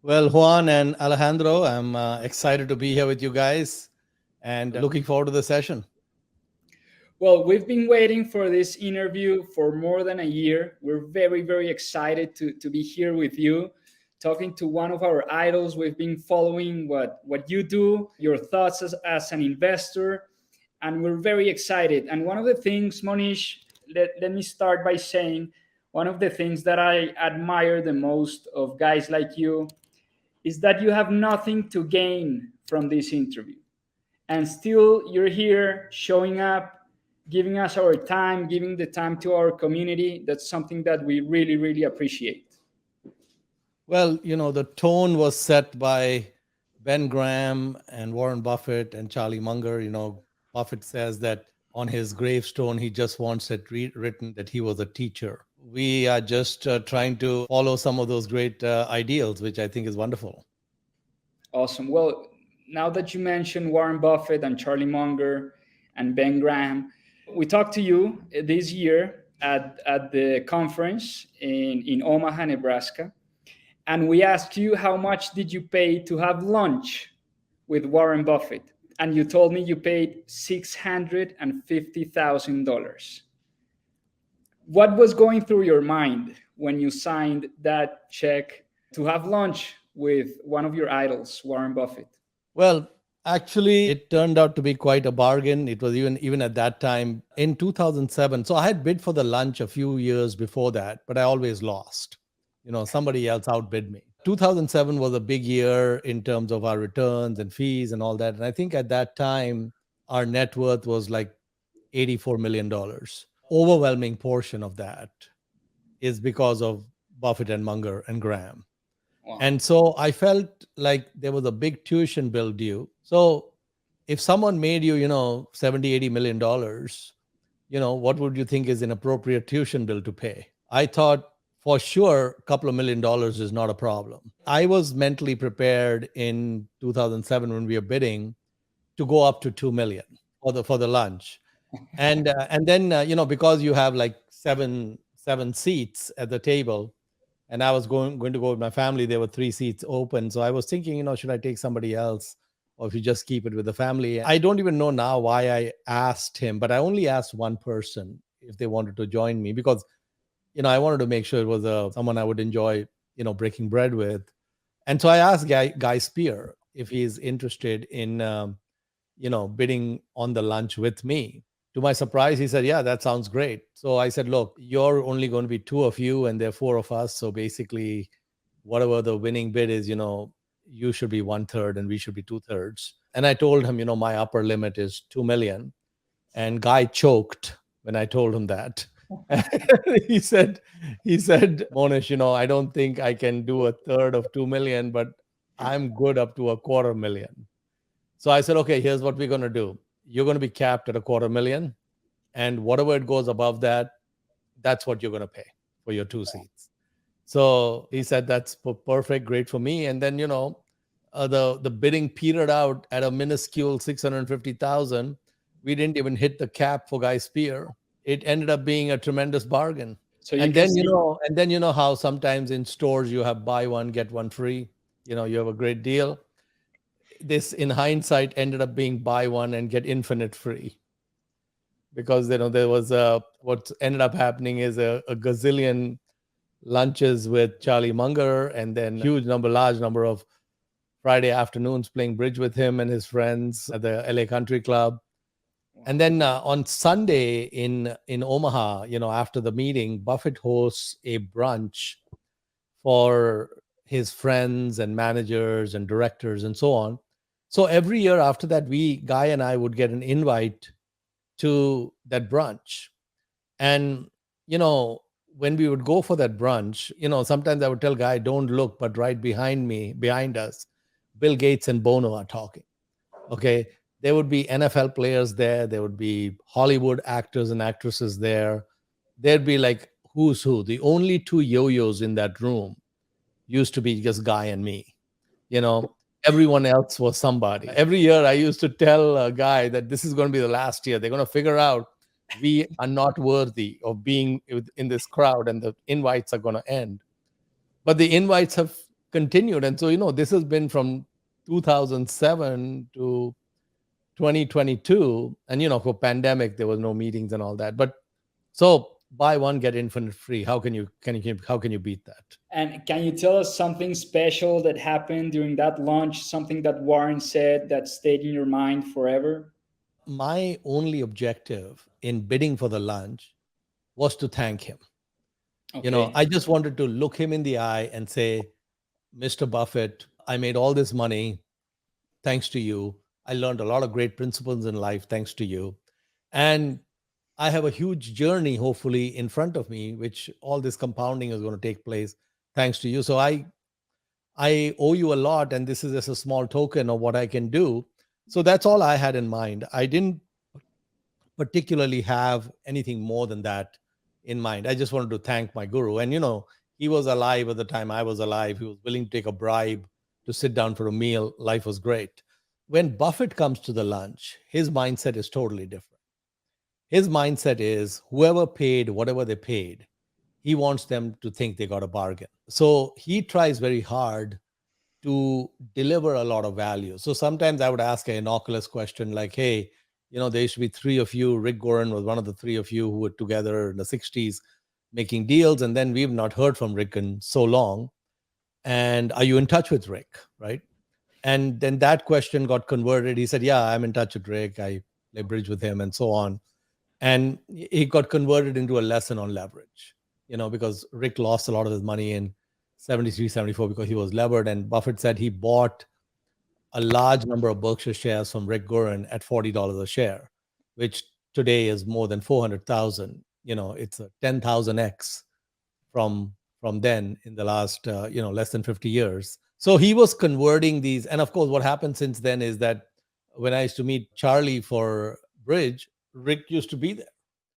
Well, Juan and Alejandro, I'm excited to be here with you guys and looking forward to the session. Well, we've been waiting for this interview for more than a year. We're very, very excited to be here with you, talking to one of our idols. We've been following what you do, your thoughts as an investor, and we're very excited. And one of the things, Monish, let me start by saying one of the things that I admire the most of guys like you is that you have nothing to gain from this interview and still you're here showing up, giving us our time, giving the time to our community. That's something that we really, really appreciate. Well, the tone was set by Ben Graham and Warren Buffett and Charlie Munger. Buffett says that on his gravestone, he just wants it written that he was a teacher. We are just trying to follow some of those great ideals, which I think is wonderful. Awesome. Well, now that you mentioned Warren Buffett and Charlie Munger and Ben Graham, we talked to you this year at the conference in Omaha, Nebraska, and we asked you how much did you pay to have lunch with Warren Buffett, and you told me you paid $650,000. What was going through your mind when you signed that check to have lunch with one of your idols, Warren Buffett? Well, actually, it turned out to be quite a bargain. It was even at that time in 2007. So I had bid for the lunch a few years before that, but I always lost. Somebody else outbid me. 2007 was a big year in terms of our returns and fees and all that. And I think at that time, our net worth was like $84 million. Overwhelming portion of that is because of Buffett and Munger and Graham. Wow. And so I felt like there was a big tuition bill due. So if someone made you, 70, $80 million, what would you think is an appropriate tuition bill to pay? I thought for sure a couple of $1 million is not a problem. I was mentally prepared in 2007 when we were bidding to go up to 2 million for the lunch. And then because you have like seven seats at the table, and I was going to go with my family. There were 3 seats open. So I was thinking, should I take somebody else or if you just keep it with the family? I don't even know now why I asked him, but I only asked one person if they wanted to join me because, I wanted to make sure it was someone I would enjoy, breaking bread with. And so I asked Guy Spear if he's interested in, bidding on the lunch with me. To my surprise, he said, yeah, that sounds great. So I said, look, you're only going to be 2 of you and there are 4 of us. So basically, whatever the winning bid is, you should be 1/3 and we should be 2/3. And I told him, my upper limit is 2 million. And Guy choked when I told him that. he said, Mohnish, I don't think I can do 1/3 of 2 million, but I'm good up to 250,000. So I said, okay, here's what we're going to do. You're going to be capped at 250,000. And whatever it goes above that, that's what you're going to pay for your 2 seats. So he said, that's perfect, great for me. And then, the bidding petered out at a minuscule 650,000. We didn't even hit the cap for Guy Spear. It ended up being a tremendous bargain. So and then you know how sometimes in stores you have buy one, get one free. You have a great deal. This, in hindsight, ended up being buy one and get infinite free. Because, there was what ended up happening is a gazillion lunches with Charlie Munger and then large number of Friday afternoons playing bridge with him and his friends at the LA Country Club. And then on Sunday in Omaha, after the meeting, Buffett hosts a brunch for his friends and managers and directors and so on. So every year after that, Guy and I would get an invite to that brunch. And, when we would go for that brunch, sometimes I would tell Guy, don't look, but right behind us, Bill Gates and Bono are talking. Okay. There would be NFL players there. There would be Hollywood actors and actresses there. There'd be like who's who. The only 2 yo-yos in that room used to be just Guy and me. Everyone else was somebody. Every year I used to tell a Guy that this is going to be the last year. They're going to figure out we are not worthy of being in this crowd and the invites are going to end. But the invites have continued. And so, this has been from 2007 to 2022. And, for pandemic, there was no meetings and all that. But so buy one, get infinite free. How can you beat that? And can you tell us something special that happened during that launch, something that Warren said that stayed in your mind forever? My only objective in bidding for the lunch was to thank him. Okay. I just wanted to look him in the eye and say, Mr. Buffett, I made all this money thanks to you. I learned a lot of great principles in life thanks to you. And I have a huge journey, hopefully, in front of me, which all this compounding is going to take place thanks to you. So I owe you a lot, and this is just a small token of what I can do. So that's all I had in mind. I didn't particularly have anything more than that in mind. I just wanted to thank my guru. And, he was alive at the time I was alive. He was willing to take a bribe to sit down for a meal. Life was great. When Buffett comes to the lunch, his mindset is totally different. His mindset is whoever paid whatever they paid, he wants them to think they got a bargain. So he tries very hard to deliver a lot of value. So sometimes I would ask an innocuous question like, hey, there used to be three of you. Rick Goran was one of the three of you who were together in the 60s making deals. And then we've not heard from Rick in so long. And are you in touch with Rick? Right. And then that question got converted. He said, yeah, I'm in touch with Rick. I play bridge with him and so on. And it got converted into a lesson on leverage, because Rick lost a lot of his money in 73, 74 because he was levered. And Buffett said he bought a large number of Berkshire shares from Rick Goran at $40 a share, which today is more than 400,000. It's a 10,000x from then in the last, less than 50 years. So he was converting these. And of course, what happened since then is that when I used to meet Charlie for bridge, Rick used to be there.